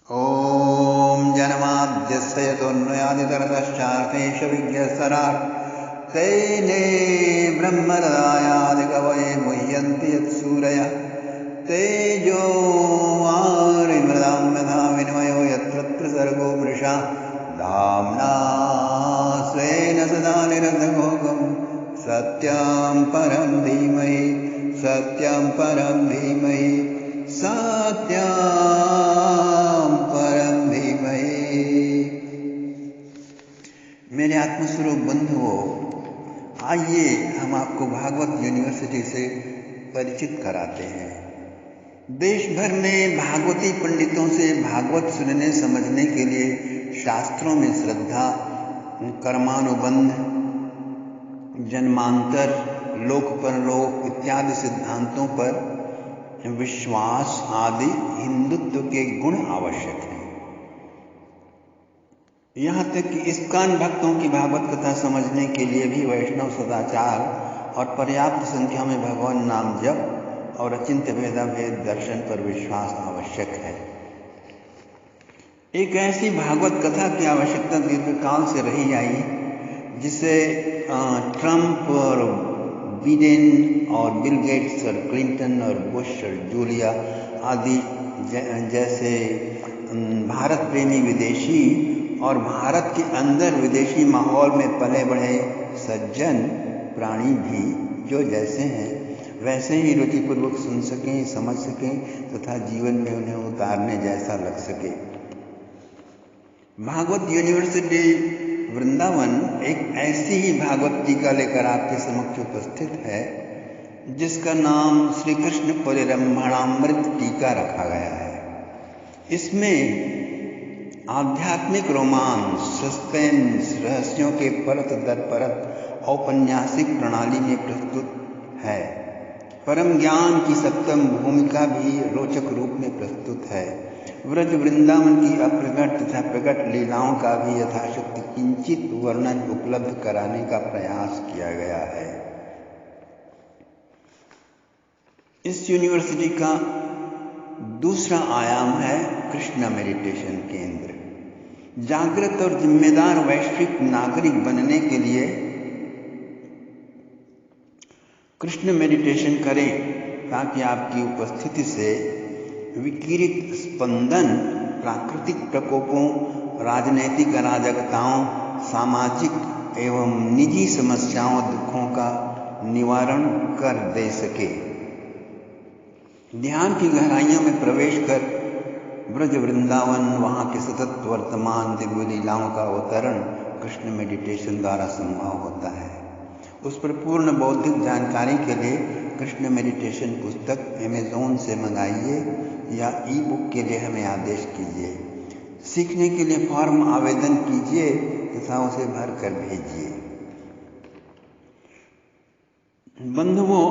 ॐ जन्माद्यस्य यतोऽन्वयादितरतश्चार्थेष्वभिज्ञस्वराट् तेने ब्रह्महृदायादिकवये मुह्यन्ति यत्सूरयः तेजो वारिमृदां यथा विनिमयो यत्र सर्गो मृषा धाम्ना स्वेन सदा निरन्तरं सत्यं परं धीमहि सत्यं परं धीमहि सत्यं परम धीमहि। मेरे आत्मस्वरूप बंधुओं, आइए हम आपको भागवत यूनिवर्सिटी से परिचित कराते हैं। देश भर में भागवती पंडितों से भागवत सुनने समझने के लिए शास्त्रों में श्रद्धा, कर्मानुबंध, जन्मांतर, लोक परलोक इत्यादि सिद्धांतों पर विश्वास आदि हिंदुत्व के गुण आवश्यक हैं। यहाँ तक कि इस्कॉन भक्तों की भागवत कथा समझने के लिए भी वैष्णव सदाचार और पर्याप्त संख्या में भगवान नाम जप और अचिंत्य भेदाभेद दर्शन पर विश्वास आवश्यक है। एक ऐसी भागवत कथा की आवश्यकता दीर्घकाल से रही आई जिसे ट्रंप और बिडेन और बिल गेट्स और क्लिंटन और बुश और जूलिया आदि जैसे भारत प्रेमी विदेशी और भारत के अंदर विदेशी माहौल में पले बढ़े सज्जन प्राणी भी जो जैसे हैं वैसे ही रुचिपूर्वक सुन सकें, समझ सकें तथा जीवन में उन्हें उतारने जैसा लग सके। भागवत यूनिवर्सिटी वृंदावन एक ऐसी ही भागवत टीका लेकर आपके समक्ष उपस्थित है जिसका नाम श्री कृष्ण परिरंभणामृत टीका रखा गया है। इसमें आध्यात्मिक रोमांस, सस्पेंस, रहस्यों के परत दर परत औपन्यासिक प्रणाली में प्रस्तुत है। परम ज्ञान की सप्तम भूमिका भी रोचक रूप में प्रस्तुत है। व्रज वृंदावन की अप्रगट तथा प्रकट लीलाओं का भी यथाशक्ति किंचित वर्णन उपलब्ध कराने का प्रयास किया गया है। इस यूनिवर्सिटी का दूसरा आयाम है कृष्ण मेडिटेशन केंद्र। जागृत और जिम्मेदार वैश्विक नागरिक बनने के लिए कृष्ण मेडिटेशन करें ताकि आपकी उपस्थिति से विकिरित स्पंदन प्राकृतिक प्रकोपों, राजनैतिक अराजकताओं, सामाजिक एवं निजी समस्याओं, दुखों का निवारण कर दे सके। ध्यान की गहराइयों में प्रवेश कर ब्रज वृंदावन, वहाँ के सतत वर्तमान दिव्य लीलाओं का अवतरण कृष्ण मेडिटेशन द्वारा संभव होता है। उस पर पूर्ण बौद्धिक जानकारी के लिए कृष्ण मेडिटेशन पुस्तक अमेज़न से मंगाइए या ई बुक के लिए हमें आदेश कीजिए। सीखने के लिए फॉर्म आवेदन कीजिए तथा उसे भर कर भेजिए। बंधुओं,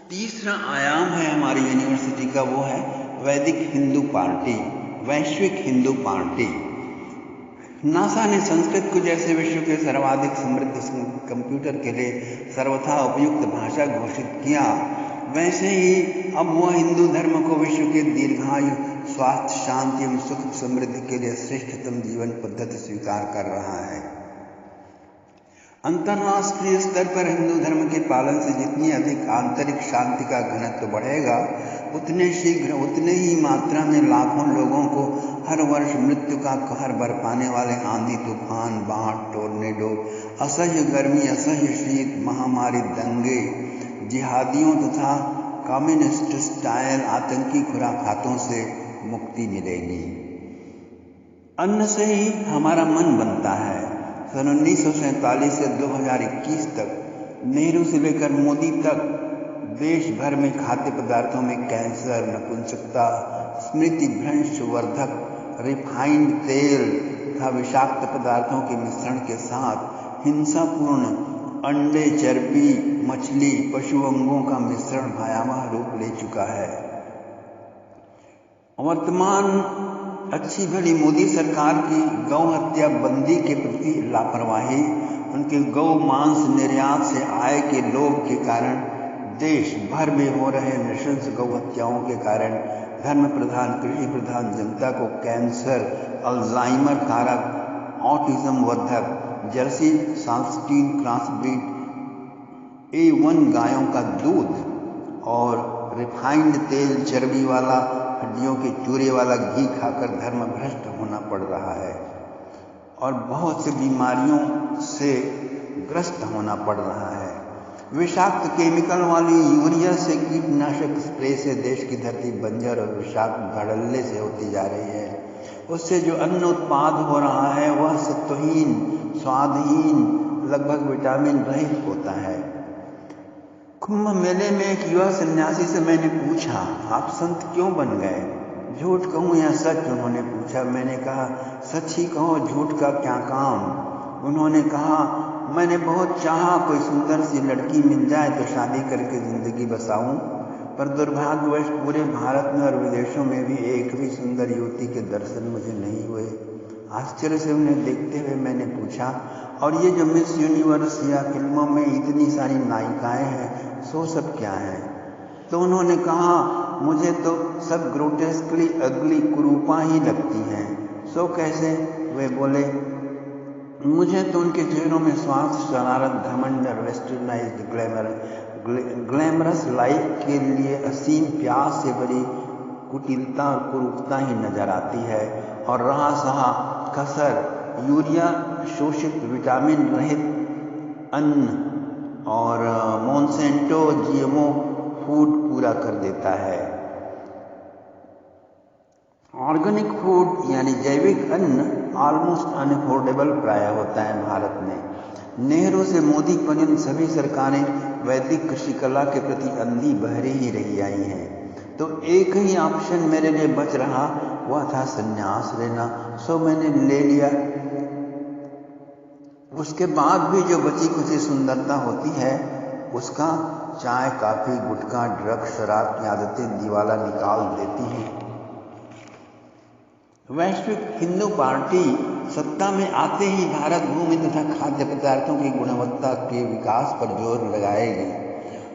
तीसरा आयाम है हमारी यूनिवर्सिटी का, वो है वैदिक हिंदू पार्टी, वैश्विक हिंदू पार्टी। नासा ने संस्कृत को जैसे विश्व के सर्वाधिक समृद्ध कंप्यूटर के लिए सर्वथा उपयुक्त भाषा घोषित किया, वैसे ही अब वह हिंदू धर्म को विश्व के दीर्घायु, स्वास्थ्य, शांति एवं सुख समृद्धि के लिए श्रेष्ठतम जीवन पद्धति स्वीकार कर रहा है। अंतर्राष्ट्रीय स्तर पर हिंदू धर्म के पालन से जितनी अधिक आंतरिक शांति का घनत्व बढ़ेगा, उतने शीघ्र, उतने ही मात्रा में लाखों लोगों को हर वर्ष मृत्यु का कहर बरपाने वाले आंधी, तूफान, बाढ़, टोर्नेडो, असह्य गर्मी, असह्य शीत, महामारी, दंगे, जिहादियों तथा कम्युनिस्ट स्टाइल आतंकी खुराफातों से मुक्ति मिलेगी। अन्न से ही हमारा मन बनता है। सन 1947 से 2021 तक नेहरू से लेकर मोदी तक देश भर में खाद्य पदार्थों में कैंसर, नपुंसकता, स्मृति भ्रंश वर्धक, रिफाइंड तेल तथा विषाक्त पदार्थों के मिश्रण के साथ हिंसापूर्ण अंडे, चर्बी, मछली, पशु अंगों का मिश्रण भयावह रूप ले चुका है। वर्तमान अच्छी भली मोदी सरकार की गौ हत्या बंदी के प्रति लापरवाही, उनके गौ मांस निर्यात से आय के लोभ के कारण देश भर में हो रहे नृशंस गौ हत्याओं के कारण धर्म प्रधान, कृषि प्रधान जनता को कैंसर, अल्जाइमर कारक, ऑटिज्म वर्धक, जर्सी साल्स्टीन क्रॉसब्रीड, A1 गायों का दूध और रिफाइंड तेल, चर्बी वाला, हड्डियों के चूरे वाला घी खाकर धर्म भ्रष्ट होना पड़ रहा है और बहुत से बीमारियों से ग्रस्त होना पड़ रहा है। विषाक्त केमिकल वाली यूरिया से कीटनाशक स्प्रे से देश की धरती बंजर और विषाक्त धड़ल्ले से होती जा रही है। उससे जो अन्न उत्पाद हो रहा है वह सत्वहीन, स्वादहीन, लगभग विटामिन रहित होता है। कुंभ मेले में एक युवा सन्यासी से मैंने पूछा, आप संत क्यों बन गए? झूठ कहूँ या सच? उन्होंने पूछा। मैंने कहा, सच ही कहो, झूठ का क्या काम? उन्होंने कहा, मैंने बहुत चाहा कोई सुंदर सी लड़की मिल जाए तो शादी करके ज़िंदगी बसाऊं, पर दुर्भाग्यवश पूरे भारत में और विदेशों में भी एक भी सुंदर युवती के दर्शन मुझे नहीं हुए। आश्चर्य से उन्हें देखते हुए मैंने पूछा, और ये जो मिस यूनिवर्स या फिल्मों में इतनी सारी नायिकाएं हैं, सो सब क्या है? तो उन्होंने कहा, मुझे तो सब ग्रोटेस्कली अगली, कुरूपा ही लगती हैं। सो कैसे? वे बोले, मुझे तो उनके चेहरों में स्वार्थ, शरारत, घमंड, वेस्टर्नाइज्ड ग्लैमरस लाइफ के लिए असीम प्यास से भरी कुटिलता और कुरूपता ही नजर आती है। और रहा सहा कसर, यूरिया शोषित विटामिन रहित अन्न और मोनसेंटो जीएमओ फूड पूरा कर देता है। ऑर्गेनिक फूड यानी जैविक अन्न ऑलमोस्ट अनअफोर्डेबल प्राय होता है भारत में। नेहरू से मोदी पर्यंत सभी सरकारें वैदिक कृषि कला के प्रति अंधी बहरी ही रही आई हैं। तो एक ही ऑप्शन मेरे लिए बच रहा, वह था संन्यास लेना। सो मैंने ले लिया। उसके बाद भी जो बची कुछ सुंदरता होती है, उसका चाय, काफ़ी, गुटखा, ड्रग्स, शराब की आदतें दिवाला निकाल देती हैं। वैश्विक हिंदू पार्टी सत्ता में आते ही भारत भूमि तथा खाद्य पदार्थों की गुणवत्ता के विकास पर जोर लगाएगी।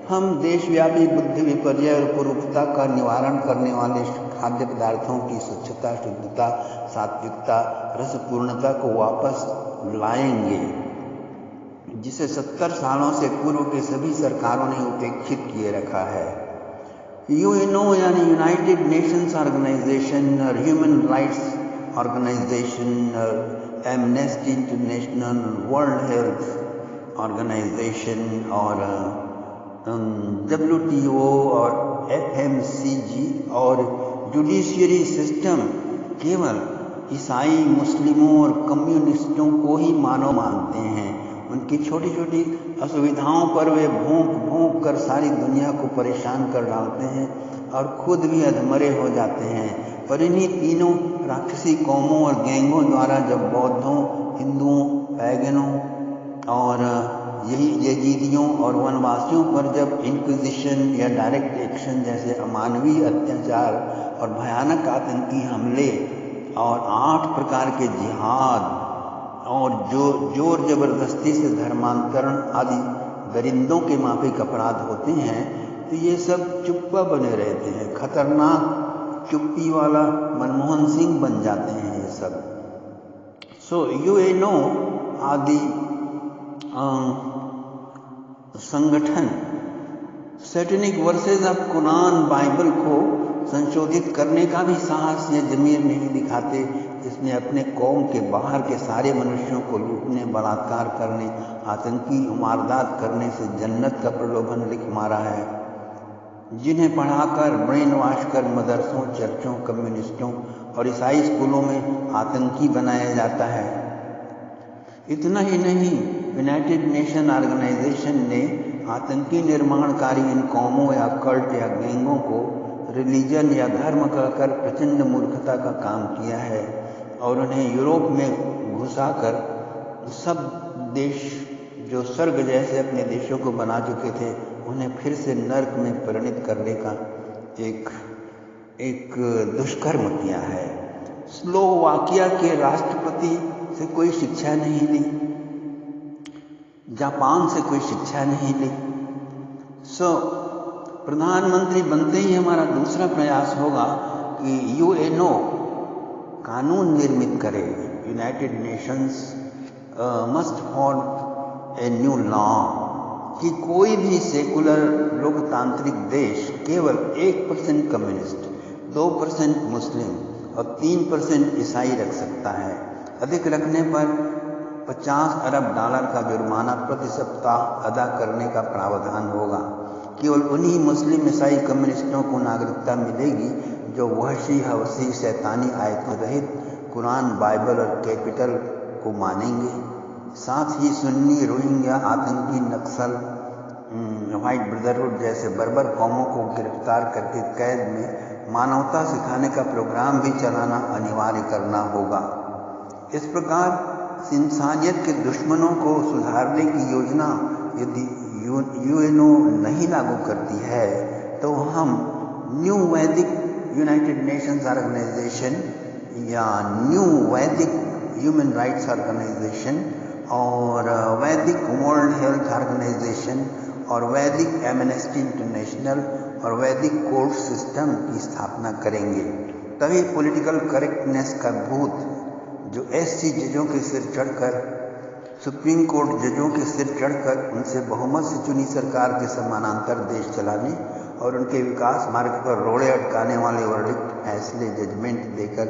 हम देशव्यापी बुद्धि विपर्य और कुरूपता का निवारण करने वाले खाद्य पदार्थों की स्वच्छता, शुद्धता, सात्विकता, रसपूर्णता को वापस लाएंगे, जिसे 70 सालों से पूर्व के सभी सरकारों ने उपेक्षित किए रखा है। यूएनओ यानी यूनाइटेड नेशंस ऑर्गेनाइजेशन और ह्यूमन राइट्स ऑर्गेनाइजेशन और Amnesty International, World Health Organisation और WTO और FMCG और जुडिशियरी सिस्टम केवल ईसाई, मुस्लिमों और कम्युनिस्टों को ही मानव मानते हैं। उनकी छोटी छोटी असुविधाओं पर वे भौंक भौंक कर सारी दुनिया को परेशान कर डालते हैं और खुद भी अधमरे हो जाते हैं। पर इन्हीं तीनों राक्षसी कौमों और गैंगों द्वारा जब बौद्धों, हिंदुओं, पैगनों और यजीदियों और वनवासियों पर जब इंक्विजिशन या डायरेक्ट एक्शन जैसे अमानवीय अत्याचार और भयानक आतंकी हमले और 8 प्रकार के जिहाद और जो जोर जबरदस्ती से धर्मांतरण आदि दरिंदों के माफिक अपराध होते हैं, तो ये सब चुप्पा बने रहते हैं। खतरनाक चुप्पी वाला मनमोहन सिंह बन जाते हैं ये सब। सो यूएनओ आदि संगठन satanic versus of Quran, Bible को संशोधित करने का भी साहस या जमीर नहीं दिखाते, जिसने अपने कौम के बाहर के सारे मनुष्यों को लूटने, बलात्कार करने, आतंकी वारदात करने से जन्नत का प्रलोभन लिख मारा है, जिन्हें पढ़ाकर, ब्रेन वॉश कर मदरसों, चर्चों, कम्युनिस्टों और ईसाई स्कूलों में आतंकी बनाया जाता है। इतना ही नहीं, यूनाइटेड नेशन ऑर्गेनाइजेशन ने आतंकी निर्माणकारी इन कौमों या कल्ट या गैंगों को रिलीजन या धर्म कहकर प्रचंड मूर्खता का काम किया है और उन्हें यूरोप में घुसाकर सब देश जो स्वर्ग जैसे अपने देशों को बना चुके थे, उन्हें फिर से नर्क में परिणित करने का एक दुष्कर्म किया है। स्लोवाकिया के राष्ट्रपति से कोई शिक्षा नहीं ली, जापान से कोई शिक्षा नहीं ली। प्रधानमंत्री बनते ही हमारा दूसरा प्रयास होगा कि यूएनओ कानून निर्मित करे, United Nations must form a new law कि कोई भी सेकुलर लोकतांत्रिक देश केवल 1% कम्युनिस्ट, 2% मुस्लिम और 3% ईसाई रख सकता है। अधिक रखने पर $50 अरब का जुर्माना प्रति सप्ताह अदा करने का प्रावधान होगा। केवल उन्हीं मुस्लिम ईसाई कम्युनिस्टों को नागरिकता मिलेगी जो वहशी हवसी शैतानी आयतों रहित कुरान, बाइबल और कैपिटल को मानेंगे। साथ ही सुन्नी, रोहिंग्या, आतंकी, नक्सल, व्हाइट ब्रदरहुड जैसे बर्बर कौमों को गिरफ्तार करके कैद में मानवता सिखाने का प्रोग्राम भी चलाना अनिवार्य करना होगा। इस प्रकार इंसानियत के दुश्मनों को सुधारने की योजना यदि यूएनओ नहीं लागू करती है तो हम न्यू वैदिक यूनाइटेड नेशंस ऑर्गेनाइजेशन या न्यू वैदिक ह्यूमन राइट्स ऑर्गेनाइजेशन और वैदिक वर्ल्ड हेल्थ ऑर्गेनाइजेशन और वैदिक एमनेस्टी इंटरनेशनल और वैदिक कोर्ट सिस्टम की स्थापना करेंगे। तभी पॉलिटिकल करेक्टनेस का भूत जो एससी जजों के सिर चढ़कर, सुप्रीम कोर्ट जजों के सिर चढ़कर उनसे बहुमत से चुनी सरकार के समानांतर देश चलाने और उनके विकास मार्ग पर रोड़े अटकाने वाले वर्डिक्ट, फैसले, जजमेंट देकर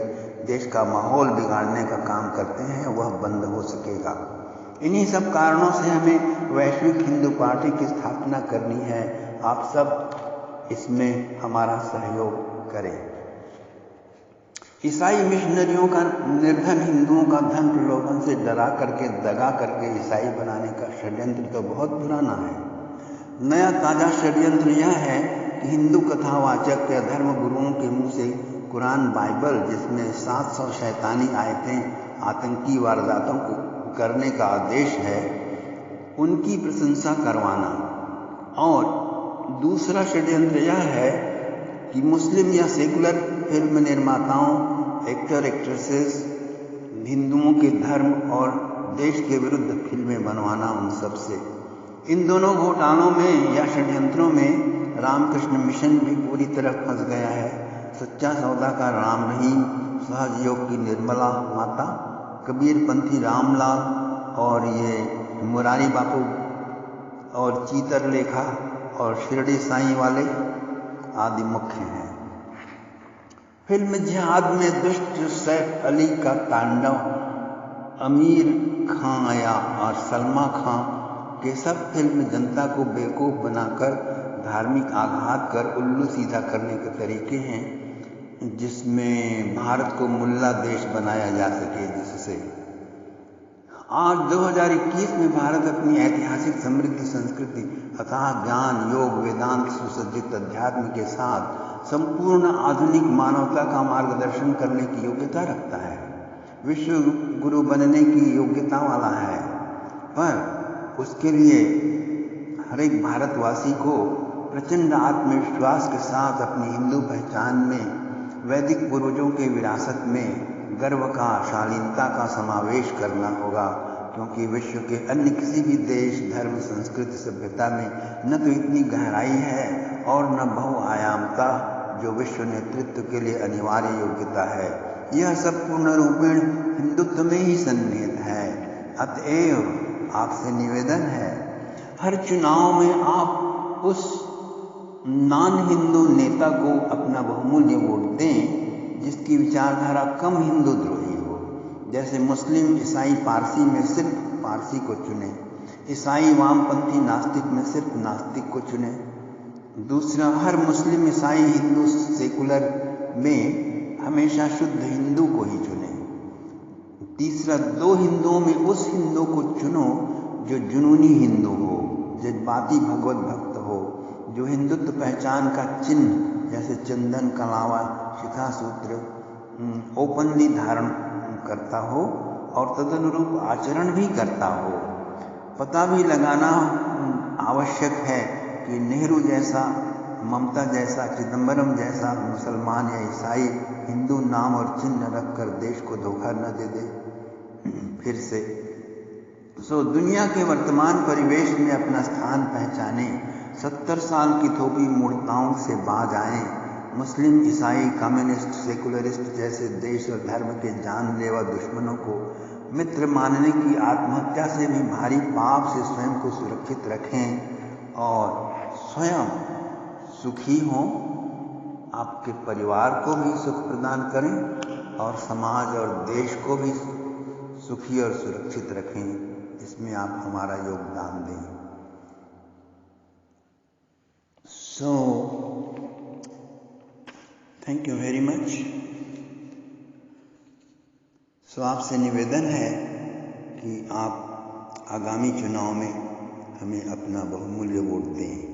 देश का माहौल बिगाड़ने का काम करते हैं, वह बंद हो सकेगा। इन्हीं सब कारणों से हमें वैश्विक हिंदू पार्टी की स्थापना करनी है। आप सब इसमें हमारा सहयोग करें। ईसाई मिशनरियों का निर्धन हिंदुओं का धन प्रलोभन से डरा करके, दगा करके ईसाई बनाने का षड्यंत्र तो बहुत पुराना है। नया ताज़ा षड्यंत्र यह है कि हिंदू कथावाचक या धर्म गुरुओं के मुंह से कुरान, बाइबल जिसमें 700 शैतानी आयतें आतंकी वारदातों को करने का आदेश है, उनकी प्रशंसा करवाना। और दूसरा षड्यंत्र यह है कि मुस्लिम या सेकुलर फिल्म निर्माताओं, एक्टर, एक्ट्रेसेस हिंदुओं के धर्म और देश के विरुद्ध फिल्में बनवाना उन सब से। इन दोनों घोटालों में या षड्यंत्रों में रामकृष्ण मिशन भी पूरी तरह फंस गया है। सच्चा सौदा का राम रहीम, सहजयोग की निर्मला माता, कबीरपंथी रामलाल और ये मुरारी बापू और चित्रलेखा और शिरडी साईं वाले आदि मुख्य हैं। फिल्म जिहाद में दुष्ट सैफ अली का तांडव, आमिर खान आया और सलमा खान के सब फिल्म जनता को बेवकूफ़ बनाकर धार्मिक आघात कर उल्लू सीधा करने के तरीके हैं, जिसमें भारत को मुल्ला देश बनाया जा सके। जिससे आज 2021 में भारत अपनी ऐतिहासिक समृद्धि, संस्कृति, अथाह ज्ञान, योग, वेदांत, सुसज्जित अध्यात्म के साथ संपूर्ण आधुनिक मानवता का मार्गदर्शन करने की योग्यता रखता है, विश्व गुरु बनने की योग्यता वाला है। पर उसके लिए हर एक भारतवासी को प्रचंड आत्मविश्वास के साथ अपनी हिंदू पहचान में वैदिक पूर्वजों के विरासत में गर्व का, शालीनता का समावेश करना होगा, क्योंकि विश्व के अन्य किसी भी देश, धर्म, संस्कृति, सभ्यता में न तो इतनी गहराई है और न बहुआयामता जो विश्व नेतृत्व के लिए अनिवार्य योग्यता है। यह सब पूर्ण रूपेण हिंदुत्व में ही सन्निहित है। अतएव आपसे निवेदन है, हर चुनाव में आप उस नॉन हिंदू नेता को अपना बहुमूल्य वोट दें जिसकी विचारधारा कम हिंदू द्रोही हो। जैसे मुस्लिम, ईसाई, पारसी में सिर्फ पारसी को चुने, ईसाई, वामपंथी, नास्तिक में सिर्फ नास्तिक को चुने। दूसरा, हर मुस्लिम, ईसाई, हिंदू, सेकुलर में हमेशा शुद्ध हिंदू को ही चुने। तीसरा, दो हिंदुओं में उस हिंदू को चुनो जो जुनूनी हिंदू हो, जज्बाती भगवत भक्त हो, जो हिंदुत्व पहचान का चिन्ह जैसे चंदन, कलावा, शिखा सूत्र ओपनली धारण करता हो और तदनुरूप आचरण भी करता हो। पता भी लगाना आवश्यक है कि नेहरू जैसा, ममता जैसा, चिदंबरम जैसा मुसलमान या ईसाई हिंदू नाम और चिन्ह रखकर देश को धोखा न दे दे फिर से। दुनिया के वर्तमान परिवेश में अपना स्थान पहचाने, 70 साल की थोपी मूर्ताओं से बाज आएं, मुस्लिम, ईसाई, कम्युनिस्ट, सेकुलरिस्ट जैसे देश और धर्म के जानलेवा दुश्मनों को मित्र मानने की आत्महत्या से भी भारी पाप से स्वयं को सुरक्षित रखें और स्वयं सुखी हों, आपके परिवार को भी सुख प्रदान करें और समाज और देश को भी सुखी और सुरक्षित रखें। इसमें आप हमारा योगदान दें। So thank you very much. So आपसे निवेदन है कि आप आगामी चुनाव में हमें अपना बहुमूल्य वोट दें।